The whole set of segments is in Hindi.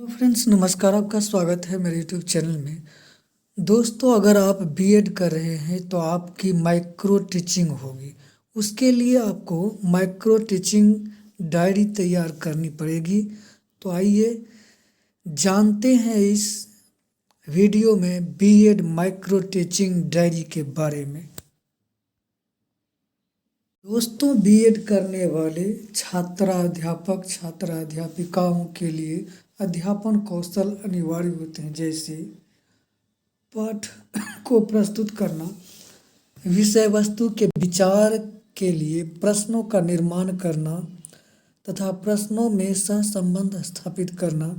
तो फ्रेंड्स नमस्कार, आपका स्वागत है मेरे यूट्यूब चैनल में। दोस्तों, अगर आप बीएड कर रहे हैं तो आपकी माइक्रो टीचिंग होगी। उसके लिए आपको माइक्रो टीचिंग डायरी तैयार करनी पड़ेगी। तो आइए जानते हैं इस वीडियो में बीएड माइक्रो टीचिंग डायरी के बारे में। दोस्तों, बीएड करने वाले छात्राध्यापक छात्राध्यापिकाओं के लिए अध्यापन कौशल अनिवार्य होते हैं, जैसे पाठ को प्रस्तुत करना, विषय वस्तु के विचार के लिए प्रश्नों का निर्माण करना तथा प्रश्नों में सहसंबंध स्थापित करना,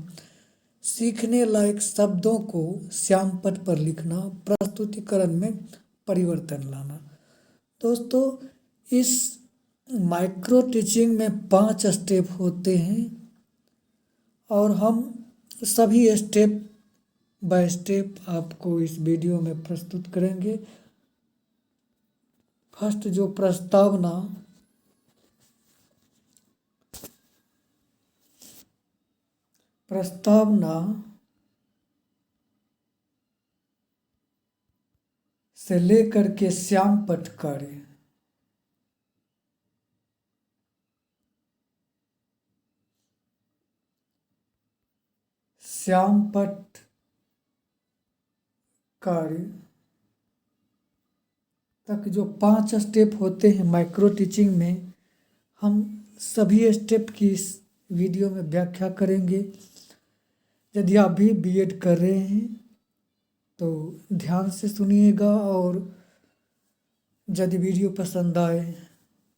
सीखने लायक शब्दों को श्यामपट्ट पर लिखना, प्रस्तुतिकरण में परिवर्तन लाना। दोस्तों, इस माइक्रो टीचिंग में 5 स्टेप होते हैं और हम सभी स्टेप बाय स्टेप आपको इस वीडियो में प्रस्तुत करेंगे। फर्स्ट जो प्रस्तावना से लेकर के श्यामपट्ट कार्य। श्यामपट्ट कार्य तक जो 5 स्टेप होते हैं माइक्रो टीचिंग में, हम सभी स्टेप की इस वीडियो में व्याख्या करेंगे। यदि आप भी बीएड कर रहे हैं तो ध्यान से सुनिएगा और यदि वीडियो पसंद आए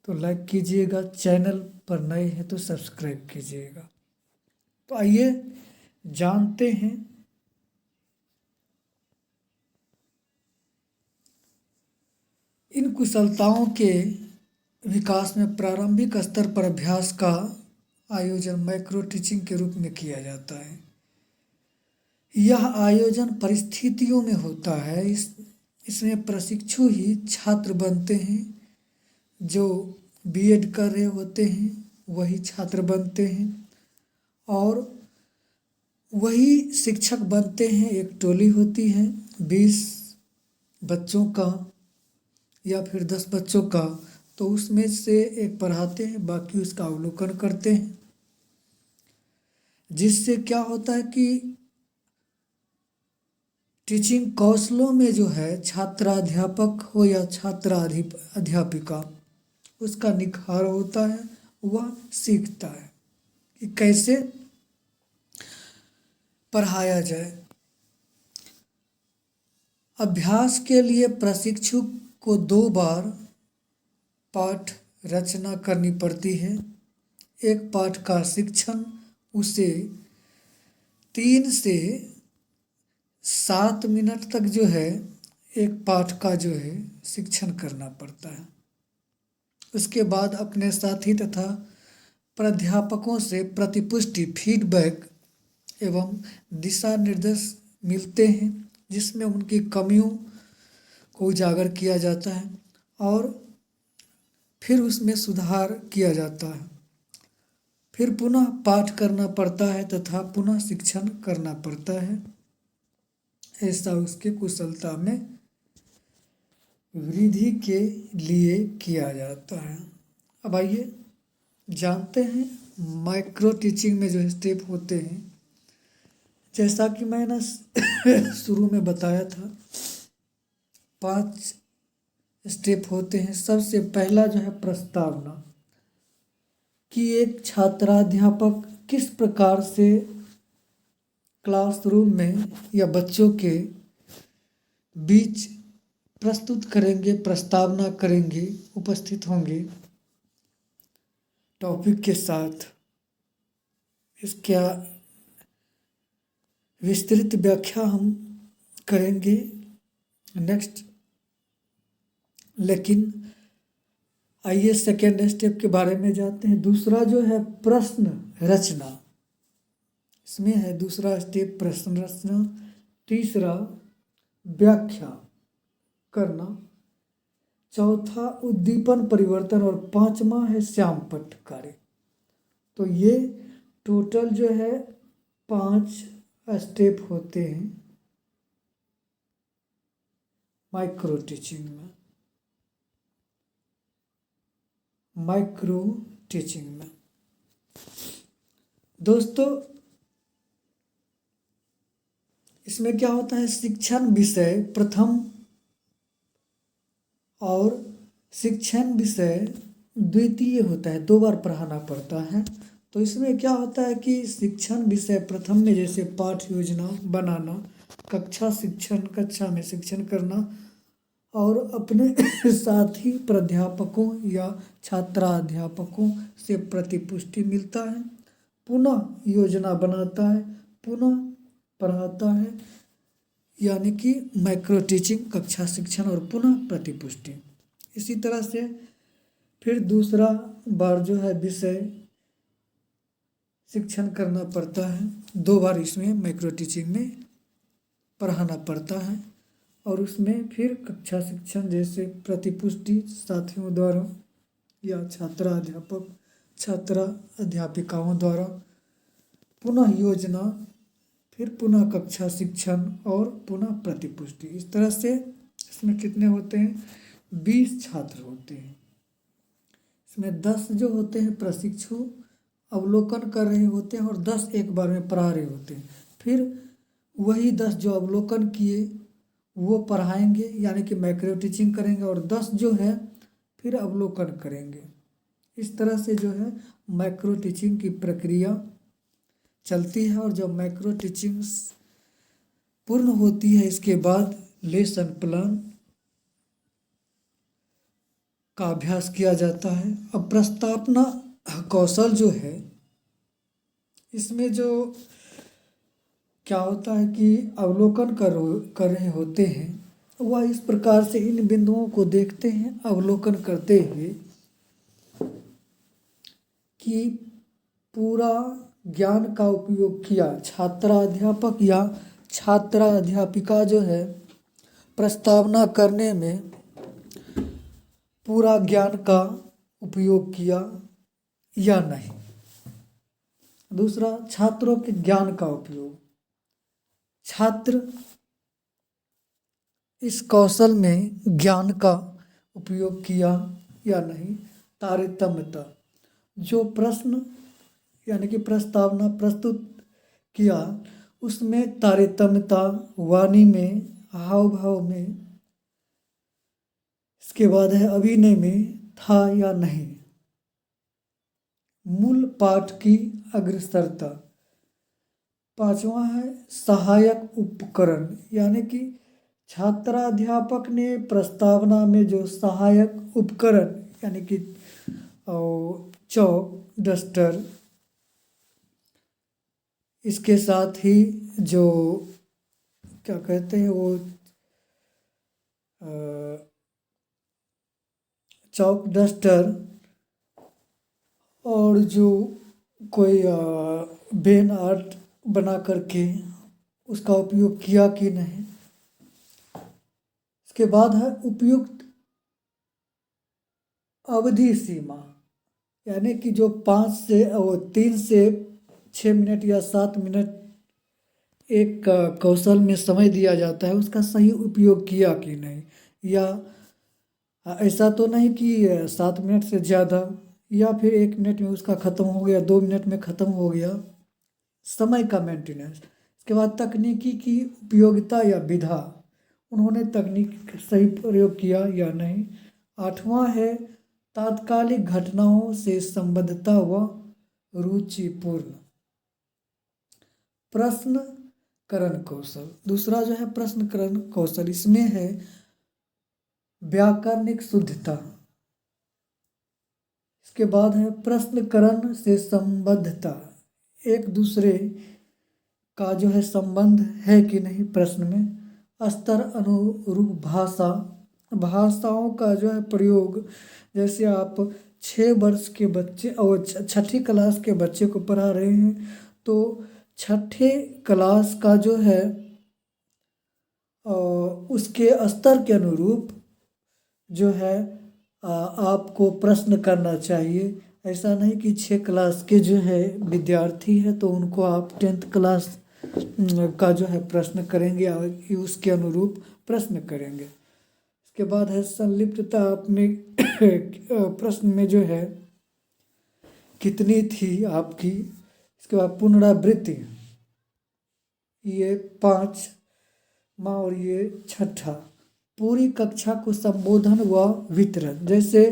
तो लाइक कीजिएगा, चैनल पर नए हैं तो सब्सक्राइब कीजिएगा। तो आइए जानते हैं इन कुशलताओं के विकास में प्रारंभिक स्तर पर अभ्यास का आयोजन माइक्रो टीचिंग के रूप में किया जाता है। यह आयोजन परिस्थितियों में होता है। इसमें प्रशिक्षु ही छात्र बनते हैं। जो बीएड कर रहे होते हैं वही छात्र बनते हैं और वही शिक्षक बनते हैं। एक टोली होती है 20 बच्चों का या फिर 10 बच्चों का, तो उसमें से एक पढ़ाते हैं, बाकी उसका अवलोकन करते हैं। जिससे क्या होता है कि टीचिंग कौशलों में जो है छात्राध्यापक हो या अध्यापिका, उसका निखार होता है। वह सीखता है कि कैसे पढ़ाया जाए। अभ्यास के लिए प्रशिक्षु को 2 बार पाठ रचना करनी पड़ती है। एक पाठ का शिक्षण उसे 3 से 7 मिनट तक जो है एक पाठ का जो है शिक्षण करना पड़ता है। उसके बाद अपने साथी तथा प्राध्यापकों से प्रतिपुष्टि फीडबैक एवं दिशा निर्देश मिलते हैं, जिसमें उनकी कमियों को उजागर किया जाता है और फिर उसमें सुधार किया जाता है। फिर पुनः पाठ करना पड़ता है तथा पुनः शिक्षण करना पड़ता है। ऐसा उसके कुशलता में वृद्धि के लिए किया जाता है। अब आइए जानते हैं माइक्रो टीचिंग में जो स्टेप होते हैं। जैसा कि मैंने शुरू में बताया था, 5 स्टेप होते हैं। सबसे पहला जो है प्रस्तावना, कि एक छात्राध्यापक किस प्रकार से क्लासरूम में या बच्चों के बीच प्रस्तुत करेंगे, प्रस्तावना करेंगे, उपस्थित होंगे टॉपिक के साथ। इसका विस्तृत व्याख्या हम करेंगे नेक्स्ट। लेकिन आइए सेकेंड स्टेप के बारे में जानते हैं। दूसरा जो है प्रश्न रचना, इसमें है दूसरा स्टेप प्रश्न रचना। तीसरा व्याख्या करना। चौथा उद्दीपन परिवर्तन और 5वां है श्यामपट्ट कार्य। तो ये टोटल जो है 5 स्टेप होते हैं माइक्रो टीचिंग में। दोस्तों, इसमें क्या होता है, शिक्षण विषय प्रथम और शिक्षण विषय द्वितीय होता है, 2 बार पढ़ाना पड़ता है। तो इसमें क्या होता है कि शिक्षण विषय प्रथम में जैसे पाठ योजना बनाना, कक्षा में शिक्षण करना और अपने साथी प्राध्यापकों या छात्राध्यापकों से प्रतिपुष्टि मिलता है, पुनः योजना बनाता है, पुनः पढ़ाता है, यानी कि माइक्रो टीचिंग, कक्षा शिक्षण और पुनः प्रतिपुष्टि। इसी तरह से फिर दूसरा बार जो है विषय शिक्षण करना पड़ता है, 2 बार इसमें माइक्रो टीचिंग में पढ़ाना पड़ता है और उसमें फिर कक्षा शिक्षण जैसे प्रतिपुष्टि साथियों द्वारा या छात्रा अध्यापिकाओं द्वारा, पुनः योजना, फिर पुनः कक्षा शिक्षण और पुनः प्रतिपुष्टि। इस तरह से इसमें कितने होते हैं, 20 छात्र होते हैं। इसमें 10 जो होते हैं प्रशिक्षु अवलोकन कर रहे होते हैं और 10 एक बार में पढ़ा रहे होते हैं। फिर वही 10 जो अवलोकन किए वो पढ़ाएंगे, यानी कि माइक्रो टीचिंग करेंगे, और 10 जो है फिर अवलोकन करेंगे। इस तरह से जो है माइक्रो टीचिंग की प्रक्रिया चलती है। और जब माइक्रो टीचिंग पूर्ण होती है, इसके बाद लेसन प्लान का अभ्यास किया जाता है। अब प्रस्तावना कौशल जो है, इसमें जो क्या होता है कि अवलोकन कर रहे होते हैं, वह इस प्रकार से इन बिंदुओं को देखते हैं अवलोकन करते हुए कि पूरा ज्ञान का उपयोग किया। छात्राध्यापक या छात्रा अध्यापिका जो है प्रस्तावना करने में पूरा ज्ञान का उपयोग किया या नहीं। दूसरा, छात्रों के ज्ञान का उपयोग, छात्र इस कौशल में ज्ञान का उपयोग किया या नहीं। तारतम्यता, जो प्रश्न यानी कि प्रस्तावना प्रस्तुत किया उसमें तारतम्यता, वाणी में, हाव भाव में, इसके बाद है अभिनय में था या नहीं। मूल पाठ की अग्रसरता। 5वां है सहायक उपकरण, यानी कि छात्राध्यापक ने प्रस्तावना में जो सहायक उपकरण यानी कि चौक, डस्टर, इसके साथ ही जो क्या कहते हैं वो चौक, डस्टर और जो कोई बेन आर्ट बना करके उसका उपयोग किया कि नहीं। इसके बाद है उपयुक्त अवधि सीमा, यानी कि जो 3 से 6 मिनट या 7 मिनट एक कौशल में समय दिया जाता है, उसका सही उपयोग किया कि नहीं। या ऐसा तो नहीं कि 7 मिनट से ज़्यादा या फिर 1 मिनट में उसका ख़त्म हो गया, 2 मिनट में ख़त्म हो गया, समय का मेंटेनेंस। इसके बाद तकनीकी की उपयोगिता या विधा, उन्होंने तकनीक सही प्रयोग किया या नहीं। 8वां है तात्कालिक घटनाओं से संबद्धता व रुचिपूर्ण। प्रश्नकरण कौशल, दूसरा जो है प्रश्नकरण कौशल, इसमें है व्याकरणिक शुद्धता। इसके बाद है प्रश्नकरण से संबद्धता, एक दूसरे का जो है संबंध है कि नहीं प्रश्न में। स्तर अनुरूप भाषा, भाषाओं का जो है प्रयोग, जैसे आप 6 वर्ष के बच्चे और 6ठी क्लास के बच्चे को पढ़ा रहे हैं तो 6ठे क्लास का जो है उसके स्तर के अनुरूप जो है आपको प्रश्न करना चाहिए। ऐसा नहीं कि 6 क्लास के जो है विद्यार्थी है तो उनको आप 10th क्लास का जो है प्रश्न करेंगे और उसके अनुरूप प्रश्न करेंगे। इसके बाद है संलिप्तता। अपने प्रश्न में जो है कितनी थी आपकी। इसके बाद पुनरावृत्ति, ये 5वां और ये 6ठा। पूरी कक्षा को संबोधन व वितरण। जैसे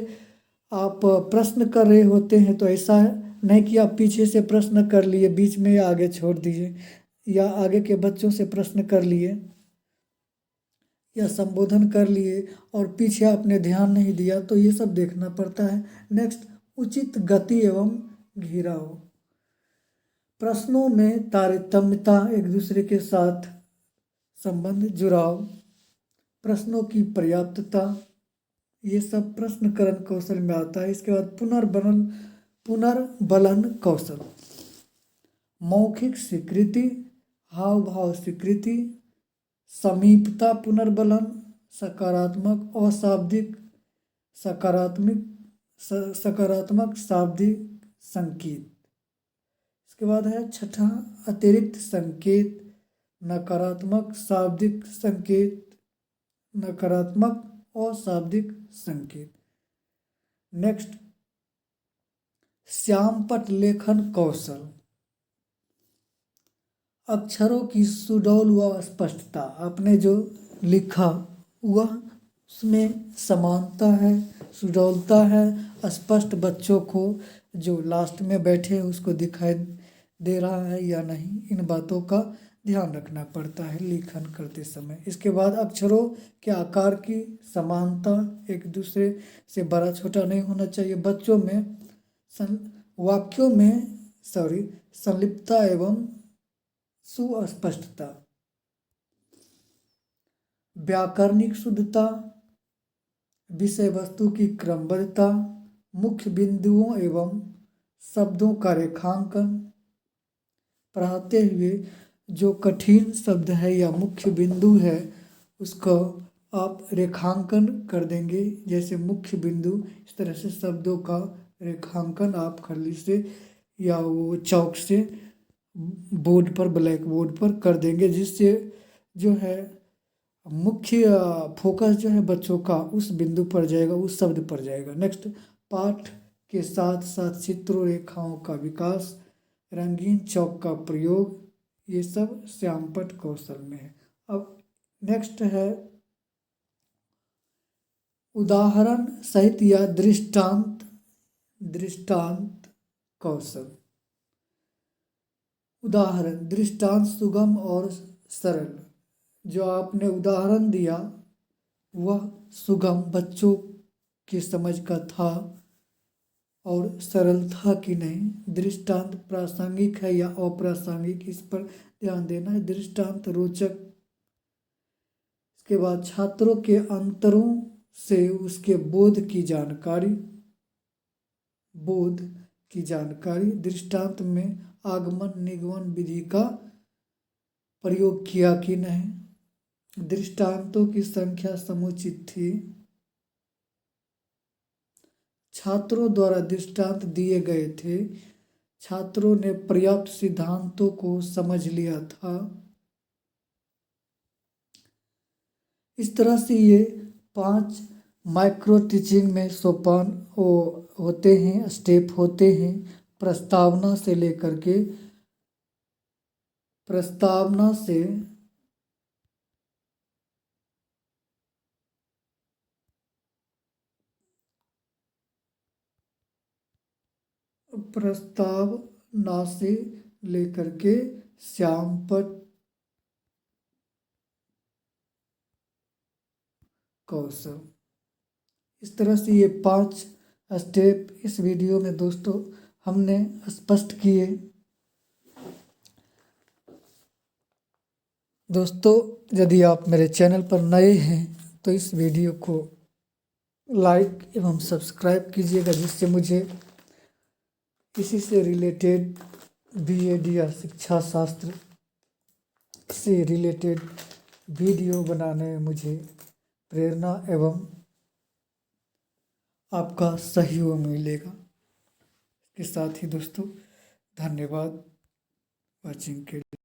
आप प्रश्न कर रहे होते हैं तो ऐसा नहीं कि आप पीछे से प्रश्न कर लिए बीच में या आगे छोड़ दीजिए, या आगे के बच्चों से प्रश्न कर लिए या संबोधन कर लिए और पीछे आपने ध्यान नहीं दिया, तो ये सब देखना पड़ता है। नेक्स्ट, उचित गति एवं घेराव। प्रश्नों में तारतम्यता, एक दूसरे के साथ संबंध, जुड़ाव, प्रश्नों की पर्याप्तता, ये सब प्रश्नकरण कौशल में आता है। इसके बाद पुनर्बलन कौशल, मौखिक स्वीकृति, हाव भाव स्वीकृति, समीपता पुनर्बलन, सकारात्मक अशाब्दिक सकारात्मक शाब्दिक संकेत। इसके बाद है 6ठा, अतिरिक्त संकेत, नकारात्मक शाब्दिक संकेत, नकारात्मक अशाब्दिक संकेत। नेक्स्ट, श्यामपट्ट लेखन कौशल, अक्षरों की सुडौल व स्पष्टता। आपने जो लिखा वह उसमें समानता है, सुडौलता है, स्पष्ट बच्चों को जो लास्ट में बैठे उसको दिखाई दे रहा है या नहीं, इन बातों का ध्यान रखना पड़ता है लेखन करते समय। इसके बाद अक्षरों के आकार की समानता, एक दूसरे से बड़ा छोटा नहीं होना चाहिए। बच्चों में वाक्यों में संलिप्तता एवं सुस्पष्टता, व्याकरणिक शुद्धता, विषय वस्तु की क्रमबद्धता, मुख्य बिंदुओं एवं शब्दों का रेखांकन। पढ़ाते हुए जो कठिन शब्द है या मुख्य बिंदु है उसको आप रेखांकन कर देंगे। जैसे मुख्य बिंदु, इस तरह से शब्दों का रेखांकन आप खल्ली से या वो चौक से बोर्ड पर, ब्लैक बोर्ड पर कर देंगे, जिससे जो है मुख्य फोकस जो है बच्चों का उस बिंदु पर जाएगा, उस शब्द पर जाएगा। नेक्स्ट, पाठ के साथ साथ चित्रों रेखाओं का विकास, रंगीन चौक का प्रयोग, ये सब श्यामपट्ट कौशल में है। अब नेक्स्ट है उदाहरण सहित या दृष्टांत कौशल। उदाहरण, दृष्टांत सुगम और सरल। जो आपने उदाहरण दिया वह सुगम बच्चों की समझ का था और सरल था कि नहीं। दृष्टांत प्रासंगिक है या अप्रासंगिक, इस पर ध्यान देना है। दृष्टांत रोचक। इसके बाद छात्रों के अंतरों से उसके बोध की जानकारी। दृष्टांत में आगमन निगमन विधि का प्रयोग किया कि नहीं। दृष्टांतों की संख्या समुचित थी। छात्रों द्वारा दृष्टांत दिए गए थे। छात्रों ने पर्याप्त सिद्धांतों को समझ लिया था। इस तरह से ये 5 माइक्रो टीचिंग में सोपान होते हैं, स्टेप होते हैं। प्रस्तावना से लेकर के श्यामपट्ट कौशल। इस तरह से ये 5 स्टेप इस वीडियो में दोस्तों हमने स्पष्ट किए। दोस्तों, यदि आप मेरे चैनल पर नए हैं तो इस वीडियो को लाइक एवं सब्सक्राइब कीजिएगा, जिससे मुझे इसी से रिलेटेड BEd या शिक्षा शास्त्र से रिलेटेड वीडियो बनाने में मुझे प्रेरणा एवं आपका सहयोग मिलेगा। के साथ ही दोस्तों धन्यवाद वॉचिंग के लिए।